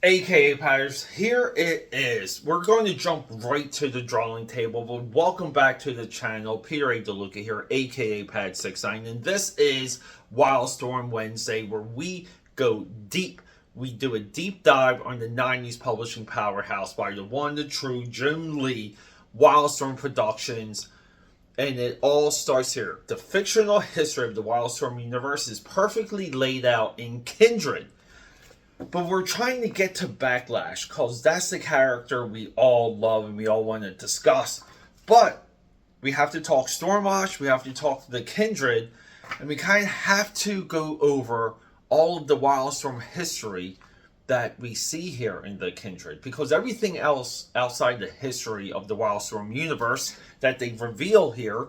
AKA Patters, here it is. We're going to jump right to the drawing table, but welcome back to the channel. Peter A. DeLuca here, AKA Pad69, and this is Wildstorm Wednesday, where we go deep. We do a deep dive on the 90s publishing powerhouse by the one, the true Jim Lee, Wildstorm Productions. And it all starts here. The fictional history of the Wildstorm universe is perfectly laid out in Kindred. But we're trying to get to Backlash because that's the character we all love and we all want to discuss. But we have to talk Stormwatch, we have to talk the Kindred, and we kind of have to go over all of the Wildstorm history that we see here in the Kindred. Because everything else outside the history of the Wildstorm universe that they reveal here,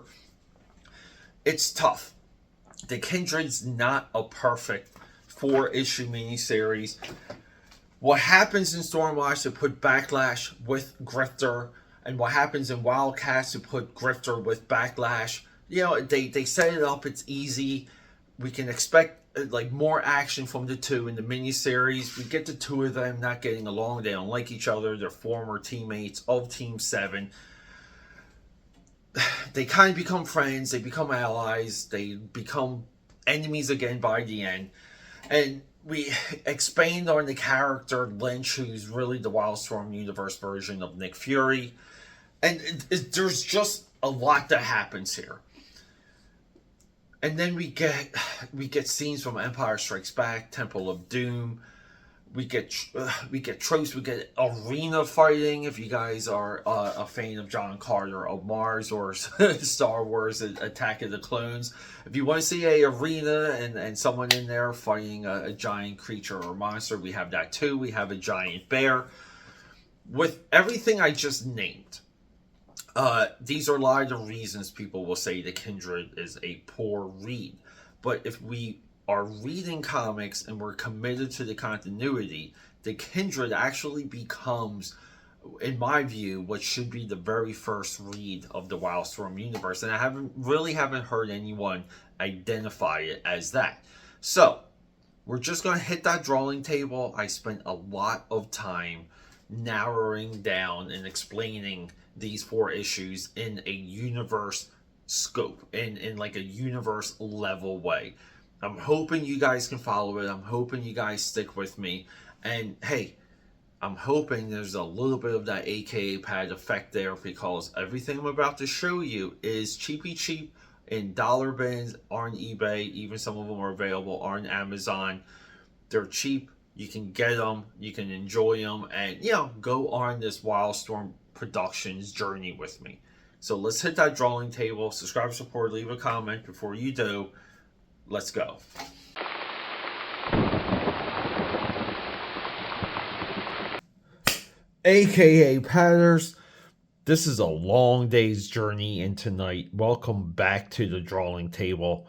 it's tough. The Kindred's not a perfect 4-issue miniseries. What happens in Stormwatch to put Backlash with Grifter, and what happens in Wildcats to put Grifter with Backlash, you know, they set it up, it's easy. We can expect like more action from the two in the miniseries. We get the two of them not getting along, they don't like each other, they're former teammates of Team 7. They kind of become friends, they become allies, they become enemies again by the end. And we expand on the character Lynch, who's really the Wildstorm universe version of Nick Fury. And there's just a lot that happens here. And then we get scenes from Empire Strikes Back, Temple of Doom. We get tropes. We get arena fighting. If you guys are a fan of John Carter of Mars or Star Wars Attack of the Clones, if you want to see a arena and someone in there fighting a giant creature or monster, we have that too. We have a giant bear. With everything I just named, these are a lot of the reasons people will say the Kindred is a poor read. But if we are reading comics and we're committed to the continuity, the Kindred actually becomes, in my view, what should be the very first read of the Wildstorm universe. And I haven't heard anyone identify it as that. So we're just going to hit that drawing table. I spent a lot of time narrowing down and explaining these 4 issues in a universe scope, in like a universe level way. I'm hoping you guys can follow it. I'm hoping you guys stick with me. And hey, I'm hoping there's a little bit of that AKA pad effect there, because everything I'm about to show you is cheapy cheap in dollar bins, on eBay. Even some of them are available on Amazon. They're cheap. You can get them. You can enjoy them. And, you know, go on this Wildstorm Productions journey with me. So let's hit that drawing table. Subscribe, support, leave a comment before you do. Let's go. AKA Patters, this is a long day's journey into night. Welcome back to the drawing table.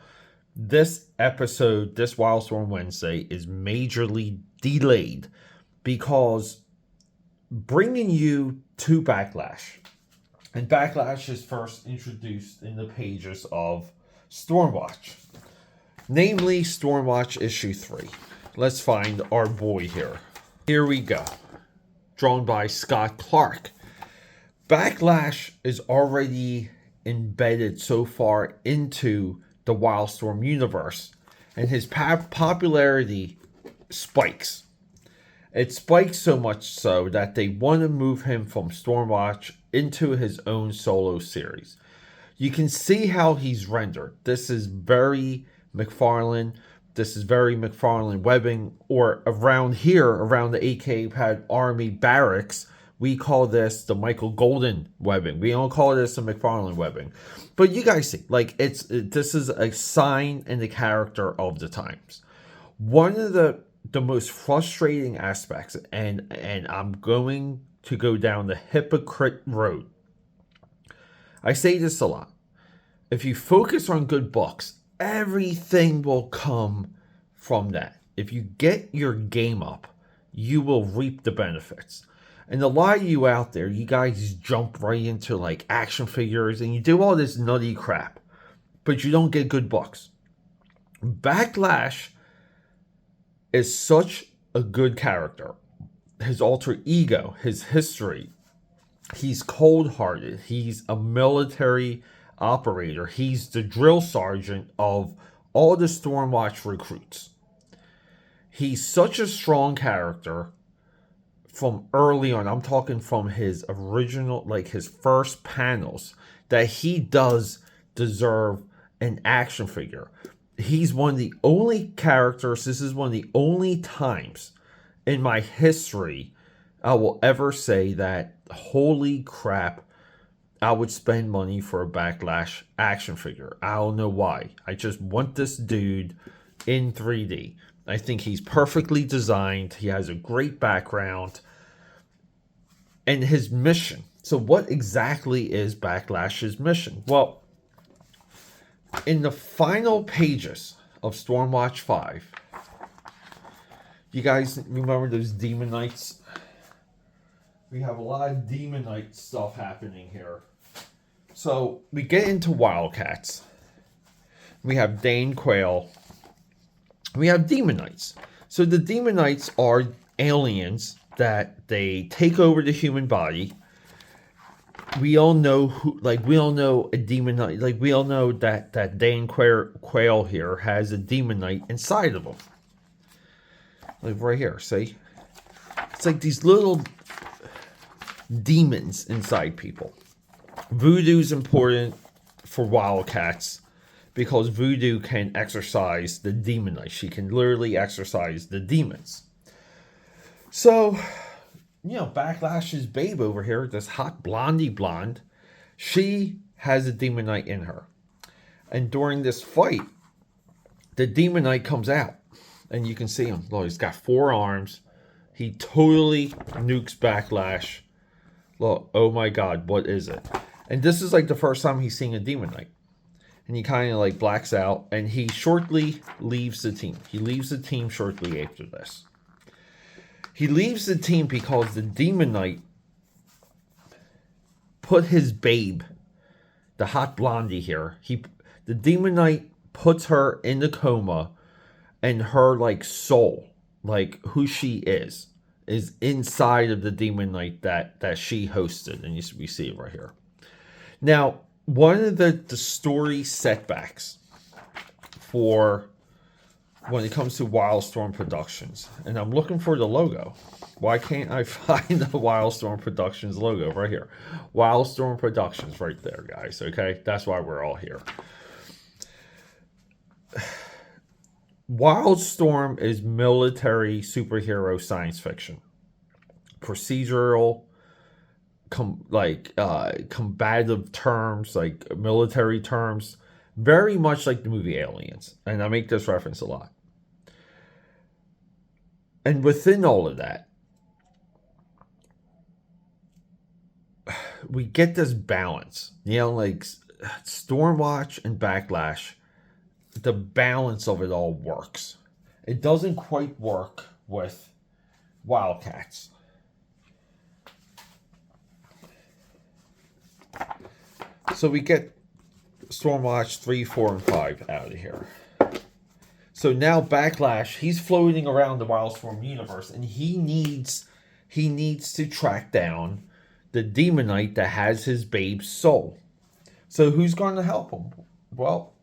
This episode, this Wildstorm Wednesday, is majorly delayed because bringing you to Backlash. And Backlash is first introduced in the pages of Stormwatch. Namely, Stormwatch issue 3. Let's find our boy here. Here we go. Drawn by Scott Clark. Backlash is already embedded so far into the Wildstorm universe, and his popularity spikes. It spikes so much so that they want to move him from Stormwatch into his own solo series. You can see how he's rendered. This is very McFarlane. This is very McFarlane webbing, or around here, around the AKA Pad Army Barracks, we call this the Michael Golden webbing. We don't call this the McFarlane webbing. But you guys see, like, this is a sign in the character of the times. One of the most frustrating aspects, and I'm going to go down the hypocrite road. I say this a lot. If you focus on good books, everything will come from that. If you get your game up, you will reap the benefits. And a lot of you out there, you guys jump right into like action figures and you do all this nutty crap, but you don't get good books. Backlash is such a good character. his alter ego, his history. He's cold-hearted. He's a military operator. He's the drill sergeant of all the Stormwatch recruits. He's such a strong character from early on. I'm talking from his original, like his first panels, that he does deserve an action figure. He's one of the only characters, this is one of the only times in my history I will ever say that, holy crap, I would spend money for a Backlash action figure. I don't know why. I just want this dude in 3D. I think he's perfectly designed. He has a great background. And his mission. So what exactly is Backlash's mission? Well, in the final pages of Stormwatch 5, you guys remember those Demon Knights? We have a lot of Demon Knight stuff happening here. So we get into Wildcats. We have Dane Quayle. We have Demon Knights. So the Demon Knights are aliens that they take over the human body. We all know who, like, we all know a Demon Knight, like, we all know that Dane Quayle here has a Demon Knight inside of him. Like, right here, see? It's like these little demons inside people. Voodoo's important for Wildcats because Voodoo can exorcise the Demon Knight. She can literally exorcise the demons. So, you know, Backlash's babe over here, this hot blonde, she has a Demon Knight in her. And during this fight, the Demon Knight comes out. And you can see him. Look, he's got 4 arms. He totally nukes Backlash. Look, oh my god, what is it? And this is like the first time he's seeing a Demon Knight. And he kind of like blacks out. And he shortly leaves the team. He leaves the team shortly after this. He leaves the team because the Demon Knight put his babe, the hot blondie here, the Demon Knight puts her in the coma, and her like soul, like who she is inside of the Demon Knight that she hosted, and we see it right here. Now, one of the story setbacks for when it comes to Wildstorm Productions, and I'm looking for the logo. Why can't I find the Wildstorm Productions logo right here? Wildstorm Productions right there, guys, okay? That's why we're all here. Wildstorm is military superhero science fiction. Procedural, combative terms, like military terms. Very much like the movie Aliens. And I make this reference a lot. And within all of that, we get this balance. You know, like Stormwatch and Backlash, the balance of it all works. It doesn't quite work with Wildcats. So we get Stormwatch 3, 4, and 5 out of here. So now Backlash, he's floating around the Wildstorm universe, and he needs to track down the Demon Knight that has his babe's soul. So who's going to help him? Well,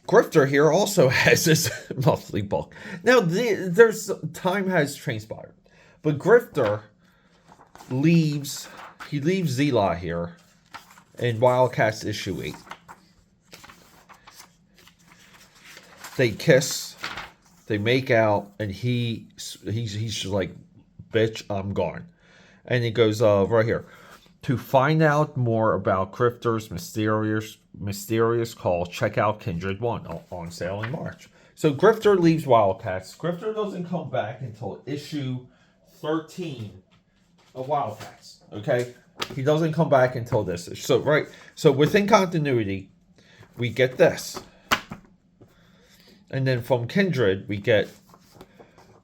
Grifter here also has this monthly book. Now, there's time has transpired, but Grifter leaves Zila here in Wildcats issue 8. They kiss, they make out, and he's just like, bitch, I'm gone. And he goes right here. To find out more about Grifter's mysterious call, check out Kindred 1 on sale in March. So Grifter leaves Wildcats. Grifter doesn't come back until issue 13 of Wildcats. Okay? He doesn't come back until this. So within continuity, we get this. And then from Kindred, we get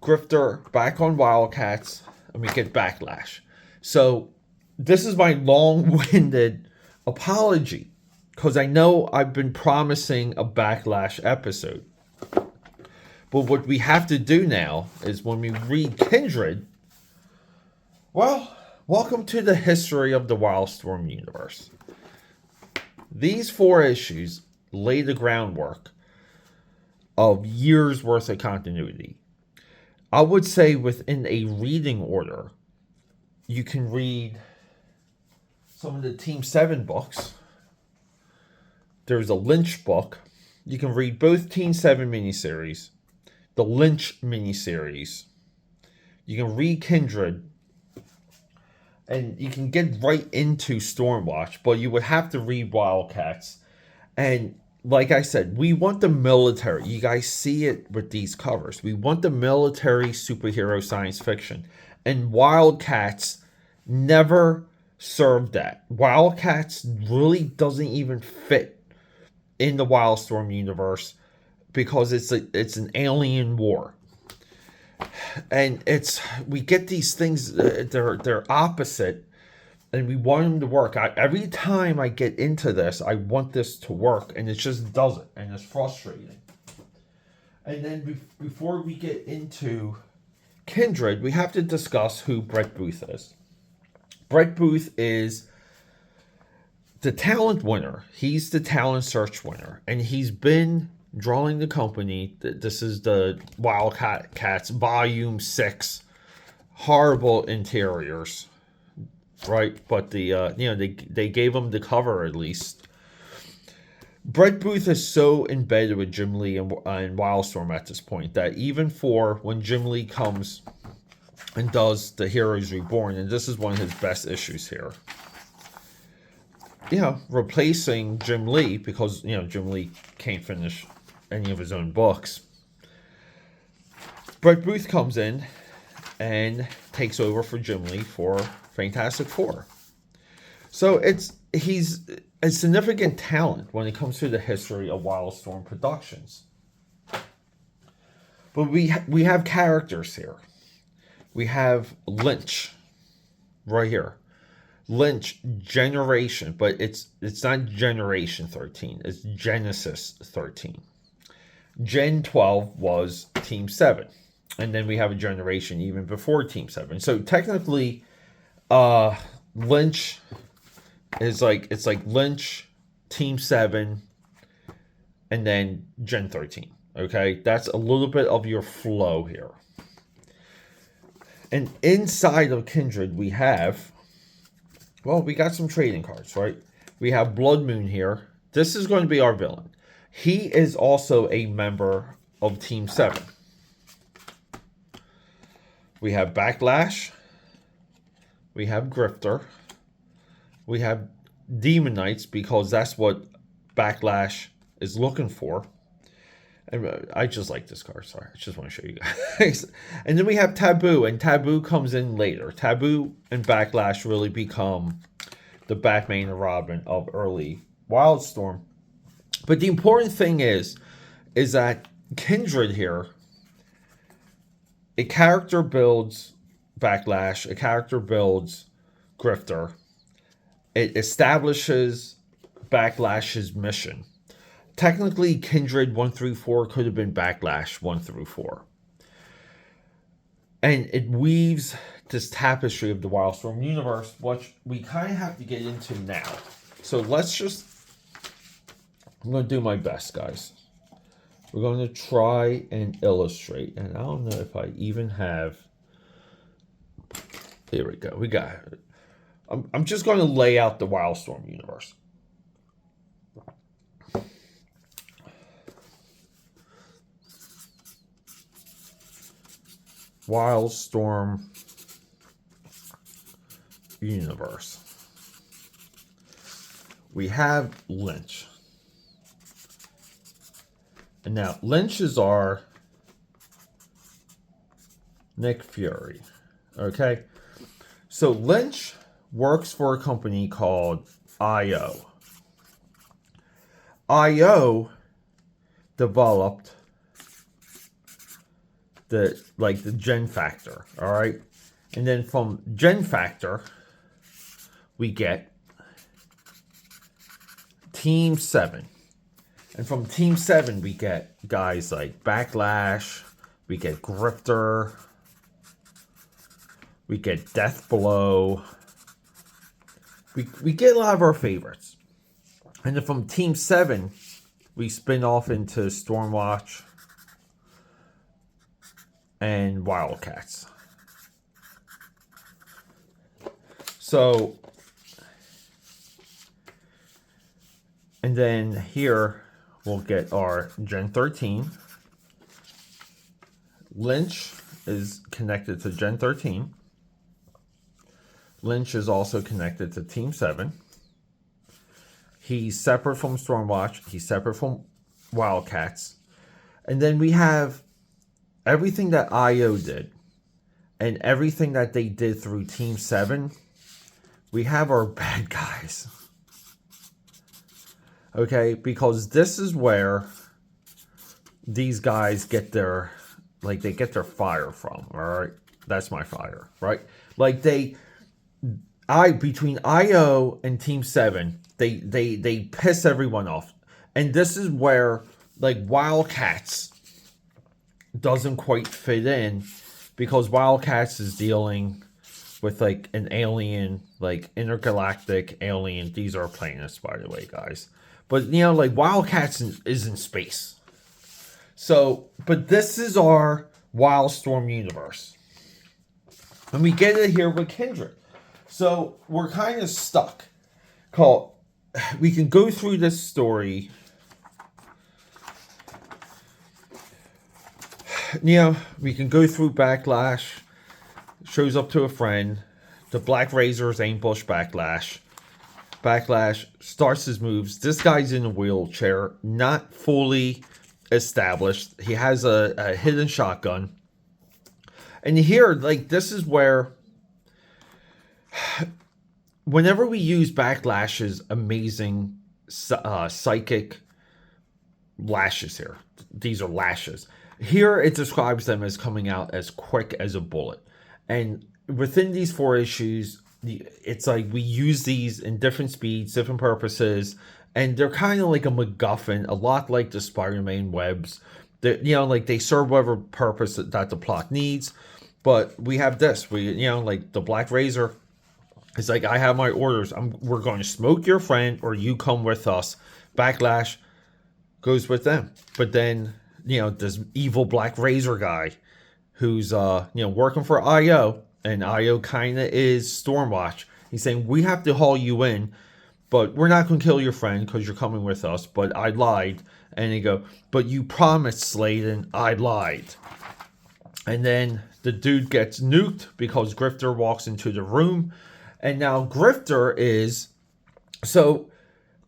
Grifter back on Wildcats, and we get Backlash. So this is my long-winded apology, because I know I've been promising a Backlash episode. But what we have to do now is when we read Kindred, well, welcome to the history of the Wildstorm universe. These 4 issues lay the groundwork of years worth of continuity. I would say within a reading order, you can read some of the Team 7 books. There's a Lynch book. You can read both Team 7 miniseries, the Lynch miniseries. You can read Kindred, and you can get right into Stormwatch, but you would have to read Wildcats. And like I said, we want the military. You guys see it with these covers. We want the military superhero science fiction. And Wildcats never served that. Wildcats really doesn't even fit in the Wildstorm universe because it's an alien war. And we get these things, they're opposite, and we want them to work. Every time I get into this, I want this to work, and it just doesn't, and it's frustrating. And then before we get into Kindred, we have to discuss who Brett Booth is. Brett Booth is the talent winner. He's the talent search winner, and he's been drawing the company. This is the Wildcats Volume 6. Horrible interiors. Right, but they gave him the cover at least. Brett Booth is so embedded with Jim Lee and Wildstorm at this point that even for when Jim Lee comes and does the Heroes Reborn, and this is one of his best issues here, replacing Jim Lee because Jim Lee can't finish any of his own books. Brett Booth comes in and takes over for Jim Lee for Fantastic Four. So he's a significant talent when it comes to the history of Wildstorm Productions. But we have characters here. We have Lynch right here. Lynch Generation, but it's not Generation 13. It's Genesis 13. Gen 12 was Team 7. And then we have a generation even before Team 7. So technically, Lynch is it's like Lynch, Team 7, and then Gen 13. Okay, that's a little bit of your flow here. And inside of Kindred, we got some trading cards, right? We have Blood Moon here. This is going to be our villain. He is also a member of Team 7. We have Backlash. We have Grifter. We have Demon Knights because that's what Backlash is looking for. And I just like this card. Sorry, I just want to show you guys. And then we have Taboo, and Taboo comes in later. Taboo and Backlash really become the Batman and Robin of early Wildstorm. But the important thing is that Kindred here, a character builds Backlash, a character builds Grifter. It establishes Backlash's mission. Technically, Kindred 1 through 4 could have been Backlash 1 through 4. And it weaves this tapestry of the Wildstorm universe, which we kind of have to get into now. So I'm going to do my best, guys. We're going to try and illustrate. And I don't know if I even have... Here we go. We got it. I'm just going to lay out the Wildstorm universe. Wildstorm universe. We have Lynch. And now Lynch is our Nick Fury. Okay? So Lynch works for a company called IO. IO developed the Gen Factor, all right? And then from Gen Factor, we get Team 7. And from Team 7, we get guys like Backlash, we get Grifter, we get Death Blow. We get a lot of our favorites. And then from Team 7, we spin off into Stormwatch and Wildcats. So, and then here we'll get our Gen 13. Lynch is connected to Gen 13. Lynch is also connected to Team 7. He's separate from Stormwatch. He's separate from Wildcats. And then we have everything that IO did and everything that they did through Team 7. We have our bad guys. Okay, because this is where these guys get their, like, they get their fire from, all right? That's my fire, right? Like, between IO and Team 7, they piss everyone off. And this is where, like, Wildcats doesn't quite fit in, because Wildcats is dealing with, like, an alien, like, intergalactic alien. These are planets, by the way, guys. But, you know, like, Wildcats is in space. So, but this is our Wildstorm universe. And we get it here with Kindred. So, we're kind of stuck. We can go through this story. You know, we can go through Backlash. Shows up to a friend. The Black Razors ambush Backlash. Backlash starts his moves. This guy's in a wheelchair, not fully established. He has a hidden shotgun. And here, like, this is where, whenever we use Backlash's amazing psychic lashes here, these are lashes. Here it describes them as coming out as quick as a bullet. And within these 4 issues, it's like we use these in different speeds, different purposes, and they're kind of like a MacGuffin, a lot like the Spider-Man webs. That, you know, like, they serve whatever purpose that the plot needs. But we have this, you know, like the Black Razor. It's like, I have my orders. We're going to smoke your friend, or you come with us. Backlash goes with them. But then, you know, this evil Black Razor guy who's, you know, working for IO, and IO kind of is Stormwatch. He's saying, we have to haul you in, but we're not going to kill your friend because you're coming with us. But I lied. And he go, but you promised, Sladen. I lied. And then the dude gets nuked because Grifter walks into the room. And now Grifter is... So,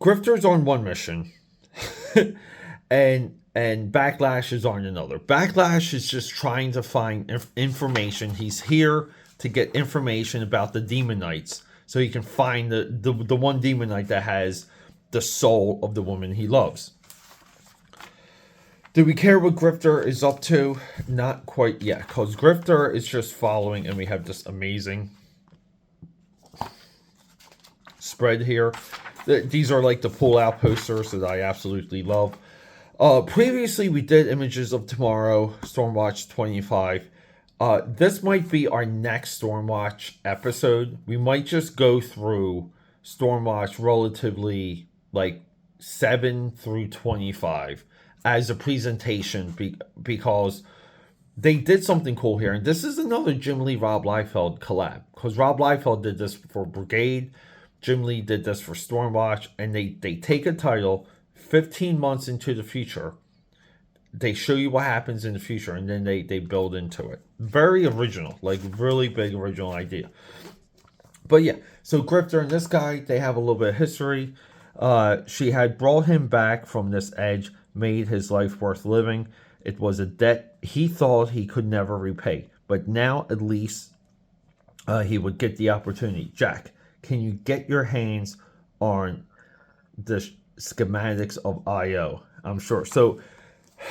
Grifter's on one mission. and Backlash is on another. Backlash is just trying to find information. He's here to get information about the Demon Knights, so he can find the one Demon Knight that has the soul of the woman he loves. Do we care what Grifter is up to? Not quite yet, because Grifter is just following, and we have this amazing spread here. These are like the pull-out posters that I absolutely love. Previously, we did Images of Tomorrow, Stormwatch 25. This might be our next Stormwatch episode. We might just go through Stormwatch relatively, like, 7 through 25 as a presentation, because they did something cool here. And this is another Jim Lee, Rob Liefeld collab, because Rob Liefeld did this for Brigade. Jim Lee did this for Stormwatch. And they take a title 15 months into the future. They show you what happens in the future, and then they build into it. Very original, like, really big original idea. But yeah, so Grifter and this guy, they have a little bit of history. She had brought him back from this edge, made his life worth living. It was a debt he thought he could never repay. But now, at least, he would get the opportunity. Jack, can you get your hands on the schematics of IO? I'm sure. So,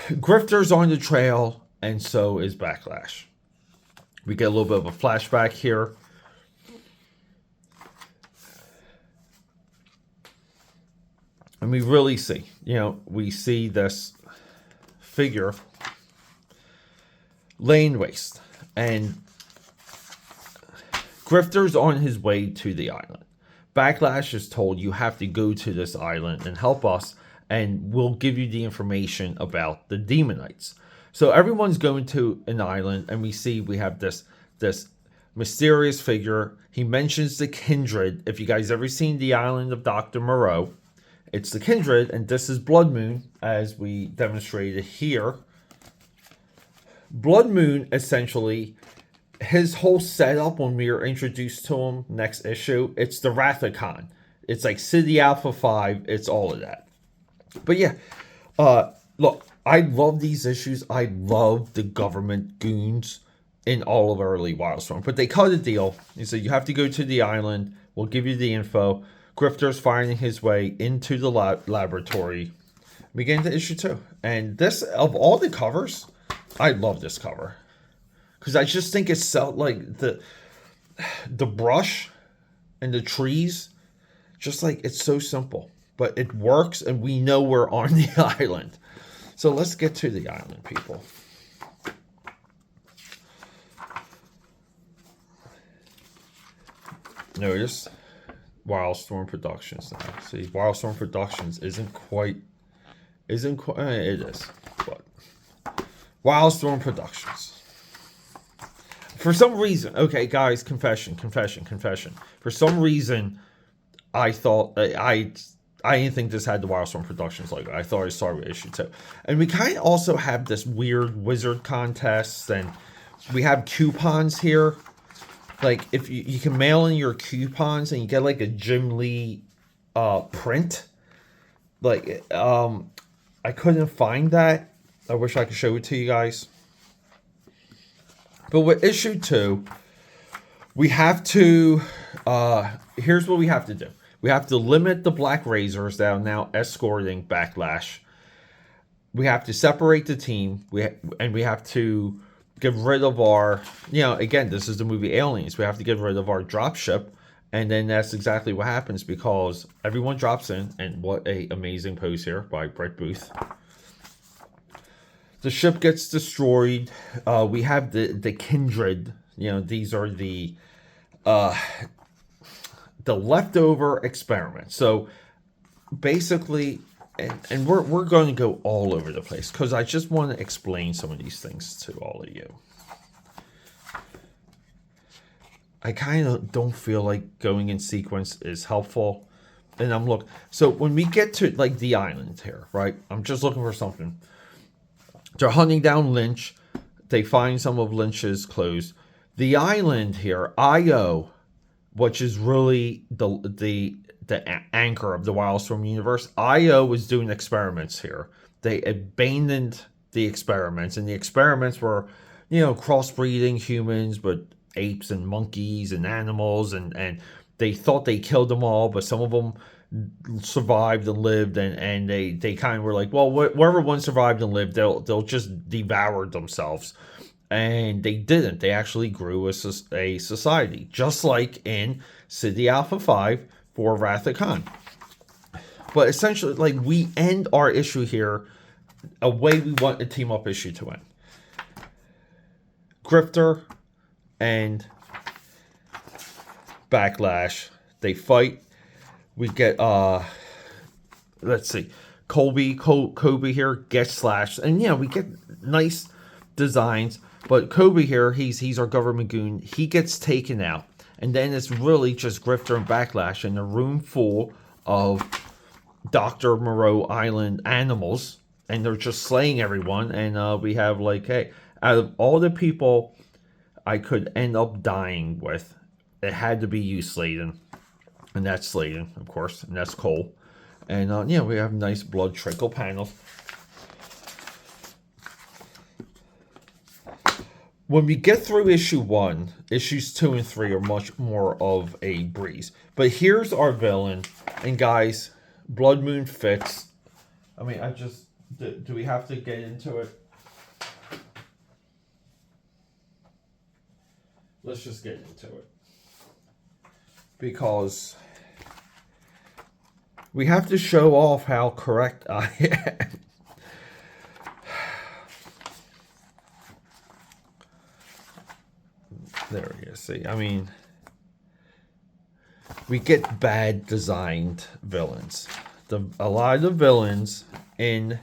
Grifter's on the trail, and so is Backlash. We get a little bit of a flashback here. And we really see, we see this figure laying waste. And Grifter's on his way to the island. Backlash is told you have to go to this island and help us, and we'll give you the information about the demonites. So everyone's going to an island, and we have this mysterious figure. He mentions the Kindred. If you guys ever seen the island of Dr. Moreau, it's the Kindred, and this is Blood Moon, as we demonstrated here. Blood Moon, essentially, his whole setup when we are introduced to him next issue, it's the Wrath of Khan. It's like City Alpha 5, it's all of that. But yeah, look, I love these issues. I love the government goons in all of early Wildstorm. But they cut a deal. He said, you have to go to the island. We'll give you the info. Grifter's finding his way into the laboratory. We get into issue 2. And this, of all the covers, I love this cover. Because I just think it's so, like, the brush and the trees, just like, it's so simple. But it works, and we know we're on the island. So let's get to the island, people. Notice Wildstorm Productions now. See, Wildstorm Productions isn't quite, it is, but Wildstorm Productions. For some reason, okay, guys, confession. For some reason, I thought, I didn't think this had the Wildstorm Productions logo. I thought it started with issue 2. And we kind of also have this weird wizard contest, and we have coupons here. Like, if you can mail in your coupons, and you get like a Jim Lee print. Like, I couldn't find that. I wish I could show it to you guys. But with issue 2, we have to, here's what we have to do. We have to limit the Black Razors that are now escorting Backlash. We have to separate the team. And we have to get rid of our, again, this is the movie Aliens. We have to get rid of our dropship. And then that's exactly what happens, because everyone drops in. And what a amazing pose here by Brett Booth. The ship gets destroyed. We have the Kindred. These are the leftover experiments. So basically, and we're going to go all over the place, because I just want to explain some of these things to all of you. I kind of don't feel like going in sequence is helpful. And so when we get to like the island here, right? I'm just looking for something. They're hunting down Lynch. They find some of Lynch's clothes. The island here, Io, which is really the anchor of the Wildstorm universe. Io was doing experiments here. They abandoned the experiments, and the experiments were, crossbreeding humans with apes and monkeys and animals, and they thought they killed them all, but some of them survived and lived, and they kind of were like, well, wherever one survived and lived, they'll just devour themselves. And they didn't. They actually grew as a society, just like in City Alpha 5 for Wrath of Khan. But essentially, like, we end our issue here a way we want a team up issue to end. Grifter and Backlash, they fight. We get let's see, Kobe here gets slashed, and we get nice designs. But Kobe here, he's our government goon. He gets taken out, and then it's really just Grifter and Backlash in a room full of Dr. Moreau Island animals, and they're just slaying everyone. And we have like, hey, out of all the people I could end up dying with, it had to be you, Sladen. And that's Sladen, of course, and that's Cole. And we have nice blood trickle panels. When we get through issue 1, issues 2 and 3 are much more of a breeze. But here's our villain, and guys, Blood Moon fits. I mean, do we have to get into it? Let's just get into it. Because We have to show off how correct I am. There you see. I mean, we get bad designed villains. A lot of the villains in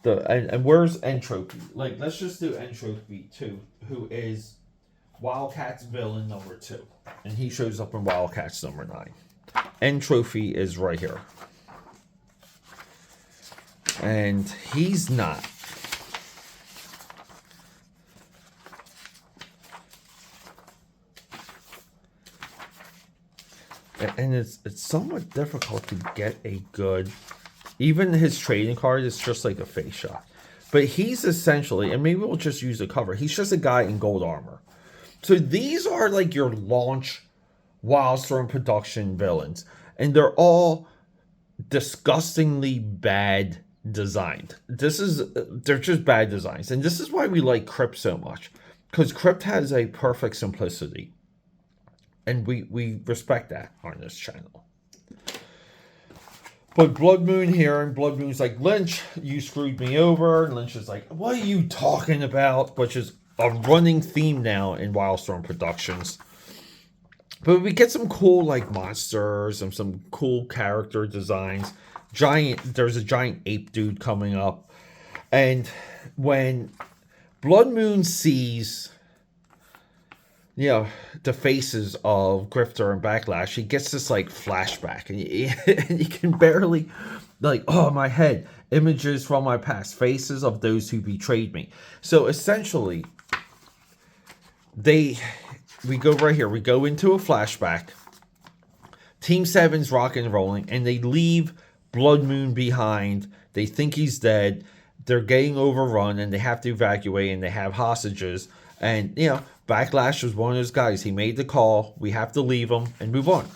the and where's Entropy? Like, let's just do Entropy 2, who is Wildcat's villain number 2, and he shows up in Wildcats number 9. Entropy is right here, and he's not. And it's somewhat difficult to get a good... Even his trading card is just like a face shot. But he's essentially, and maybe we'll just use the cover, he's just a guy in gold armor. So these are like your launch Wildstorm production villains. And they're all disgustingly bad designed. They're just bad designs. And this is why we like Crypt so much. Because Crypt has a perfect simplicity. And we respect that on this channel. But Blood Moon here, and Blood Moon's like, Lynch, you screwed me over. And Lynch is like, what are you talking about? Which is a running theme now in Wildstorm Productions. But we get some cool like monsters and some cool character designs. There's a giant ape dude coming up. And when Blood Moon sees... the faces of Grifter and Backlash, he gets this like flashback, and you can barely, like, oh, my head, images from my past, faces of those who betrayed me. So essentially, we go right here, we go into a flashback. Team 7's rocking and rolling, and they leave Blood Moon behind. They think he's dead. They're getting overrun, and they have to evacuate, and they have hostages, and Backlash was one of those guys. He made the call. We have to leave him and move on.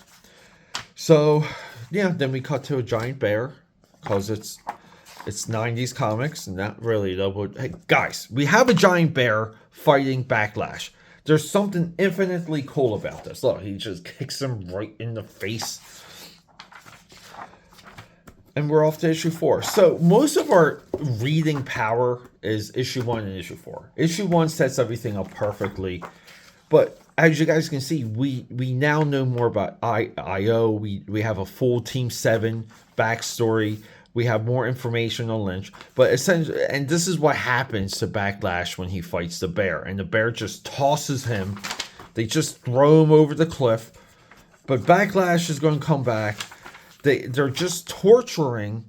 So, then we cut to a giant bear, because it's 90s comics, and not really though. But hey, guys, we have a giant bear fighting Backlash. There's something infinitely cool about this. Look, he just kicks him right in the face. And we're off to issue 4. So most of our reading power is issue 1 and issue 4. Issue 1 sets everything up perfectly. But as you guys can see, we now know more about IO. We have a full Team 7 backstory. We have more information on Lynch. But essentially, and this is what happens to Backlash when he fights the bear. And the bear just tosses him. They just throw him over the cliff. But Backlash is going to come back. They're just torturing.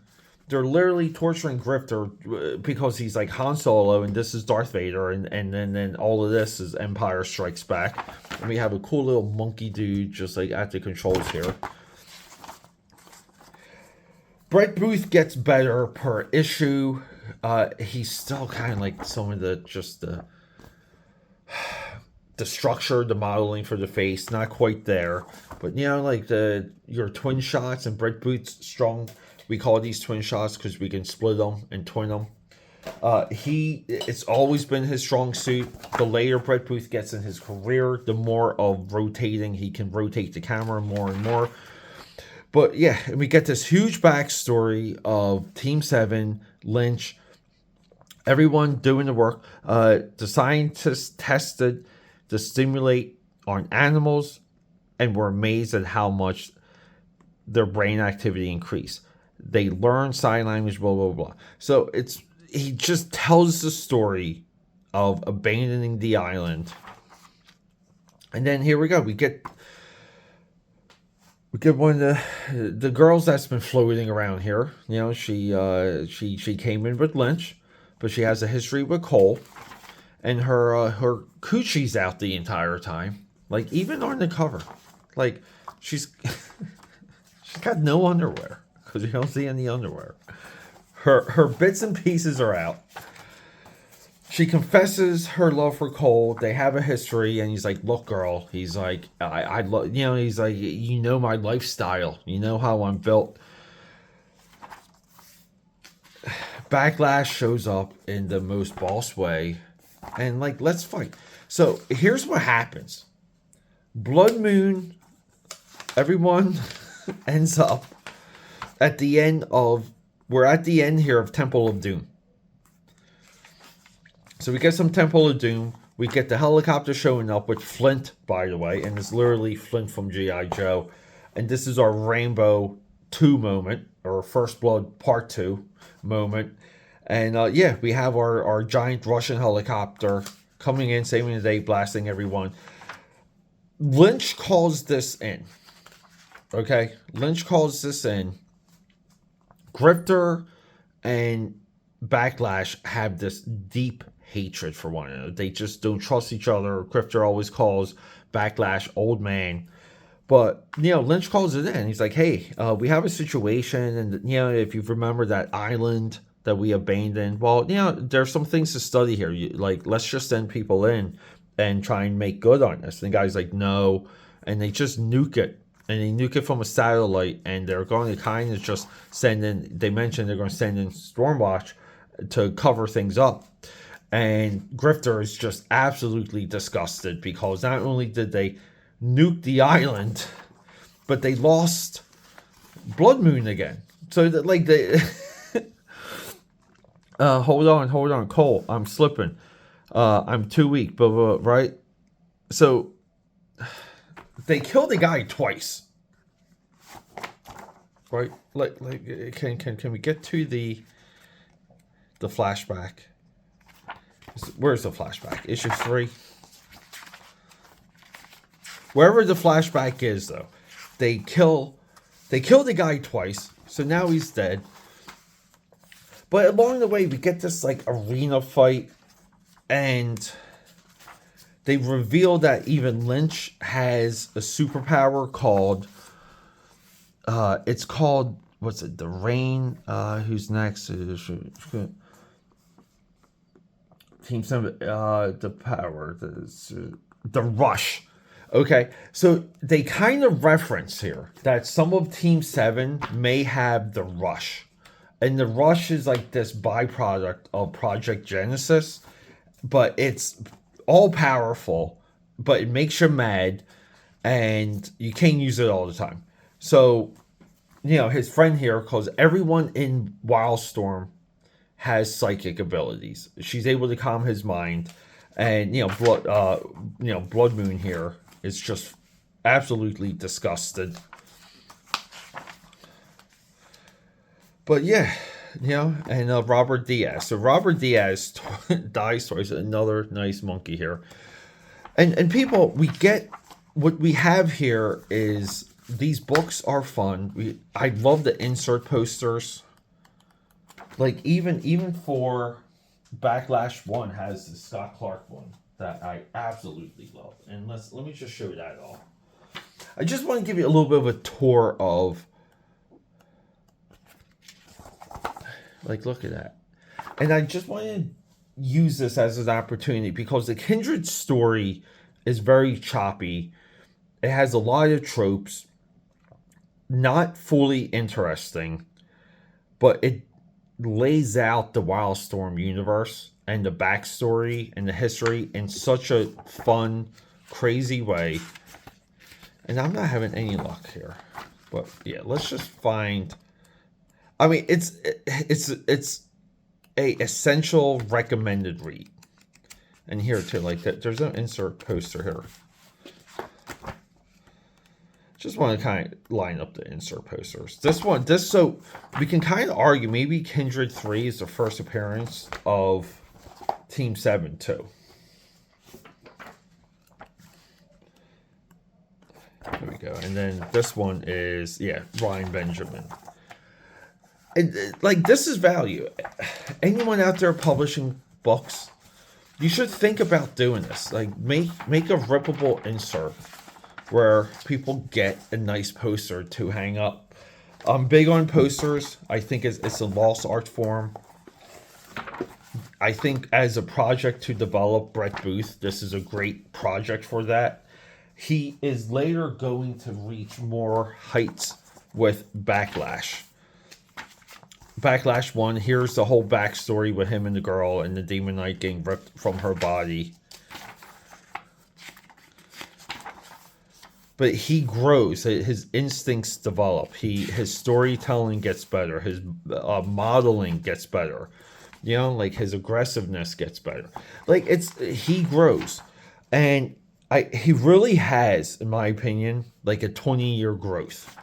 They're literally torturing Grifter because he's like Han Solo and this is Darth Vader, and then all of this is Empire Strikes Back. And we have a cool little monkey dude just like at the controls here. Brett Booth gets better per issue. He's still kind of like some of the structure, the modeling for the face, not quite there. But like your twin shots, and Brett Booth's strong. We call these twin shots because we can split them and twin them. It's always been his strong suit. The later Brett Booth gets in his career, the more of rotating, he can rotate the camera more and more. But yeah, we get this huge backstory of Team 7, Lynch, everyone doing the work. The scientists tested to stimulate on animals and were amazed at how much their brain activity increased. They learn sign language, blah, blah, blah. So he just tells the story of abandoning the island. And then here we go. We get one of the girls that's been floating around here. She came in with Lynch, but she has a history with Cole. And her coochie's out the entire time. Like, even on the cover. Like, she's got no underwear. Because you don't see any underwear. Her bits and pieces are out. She confesses her love for Cole. They have a history. And he's like, look, girl. He's like, I love, he's like, my lifestyle. You know how I'm built. Backlash shows up in the most boss way. And like, let's fight. So here's what happens. Blood Moon, everyone ends up at the end of, we're at the end here of Temple of Doom. So we get some Temple of Doom. We get the helicopter showing up with Flint, by the way, and it's literally Flint from G.I. Joe. And this is our Rainbow 2 moment, or First Blood Part 2 moment. And yeah, we have our giant Russian helicopter coming in, saving the day, blasting everyone. Lynch calls this in. Okay? Lynch calls this in. Grifter and Backlash have this deep hatred for one another. They just don't trust each other. Grifter always calls Backlash old man. But, you know, Lynch calls it in. He's like, hey, we have a situation. And, you know, if you remember that island that we abandoned, well, you know, there's some things to study here. Like, let's just send people in and try and make good on this. And the guy's like, no. And they just nuke it. And they nuke it from a satellite. And they're going to kind of just send in, they mentioned they're going to send in Stormwatch to cover things up. And Grifter is just absolutely disgusted because not only did they nuke the island, but they lost Blood Moon again. So that, like, they hold on, Cole, I'm slipping. I'm too weak, but right? So they killed the guy twice. Right? Like can we get to the flashback? Where's the flashback? Issue 3. Wherever the flashback is, though, they kill the guy twice, so now he's dead. But along the way, we get this like arena fight, and they reveal that even Lynch has a superpower called it's called, what's it? The Rain. Who's next? Team 7, the power, the Rush. Okay, so they kind of reference here that some of Team 7 may have the Rush. And the Rush is like this byproduct of Project Genesis, but it's all powerful, but it makes you mad, and you can't use it all the time. So, you know, his friend here calls everyone in Wildstorm has psychic abilities. She's able to calm his mind, and Blood Moon here is just absolutely disgusted. But yeah, you know, and Robert Diaz. So Robert Diaz dies twice. Another nice monkey here, and people, we get what we have here is these books are fun. I love the insert posters. Like, even for Backlash 1 has the Scott Clark one that I absolutely love. And let me just show you that all. I just want to give you a little bit of a tour of, like, look at that. And I just want to use this as an opportunity because the Kindred story is very choppy. It has a lot of tropes, not fully interesting, but it lays out the Wildstorm universe and the backstory and the history in such a fun, crazy way. And I'm not having any luck here, but yeah, let's just find. I mean, it's a essential recommended read. And here too, like that, there's an insert poster here. Just want to kind of line up the insert posters. So we can kind of argue maybe Kindred 3 is the first appearance of Team 7 too. There we go. And then this one is, yeah, Ryan Benjamin. And like, this is value. Anyone out there publishing books, you should think about doing this. Like, make a rippable insert where people get a nice poster to hang up. I'm big on posters. I think it's a lost art form. I think as a project to develop Brett Booth, this is a great project for that. He is later going to reach more heights with Backlash. Backlash 1, here's the whole backstory with him and the girl and the Demon Knight getting ripped from her body. but he grows. His instincts develop. His storytelling gets better. His modeling gets better. You know, like his aggressiveness gets better. Like he grows, and he really has, in my opinion, like a 20-year growth.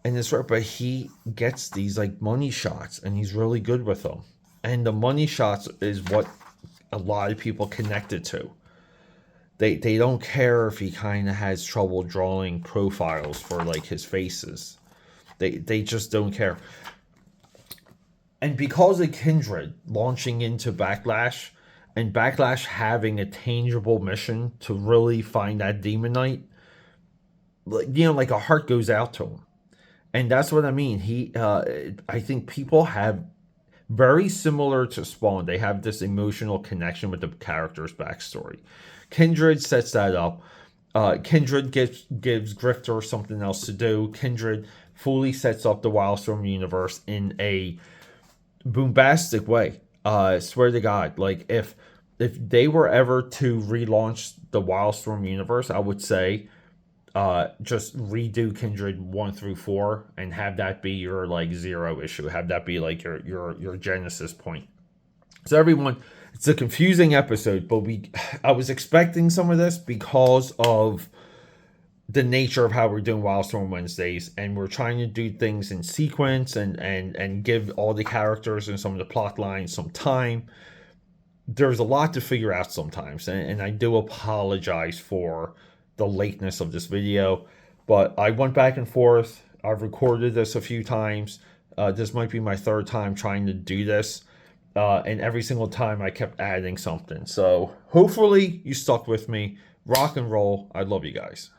And it's right, but he gets these like money shots, and he's really good with them. And the money shots is what a lot of people connected to. They don't care if he kind of has trouble drawing profiles for like his faces. They just don't care. And because of Kindred launching into Backlash, and Backlash having a tangible mission to really find that Demon Knight, you know, like a heart goes out to him. And that's what I mean. I think people have, very similar to Spawn, they have this emotional connection with the character's backstory. Kindred sets that up. Kindred gives Grifter something else to do. Kindred fully sets up the Wildstorm universe in a bombastic way. Swear to God, like if they were ever to relaunch the Wildstorm universe, I would say just redo Kindred 1 through 4 and have that be your like 0 issue. Have that be like your genesis point. So everyone, it's a confusing episode, but I was expecting some of this because of the nature of how we're doing Wildstorm Wednesdays, and we're trying to do things in sequence and give all the characters and some of the plot lines some time. There's a lot to figure out sometimes, and I do apologize for the lateness of this video, but I went back and forth. I've recorded this a few times. This might be my 3rd time trying to do this, and every single time I kept adding something. So hopefully you stuck with me. Rock and roll. I love you guys.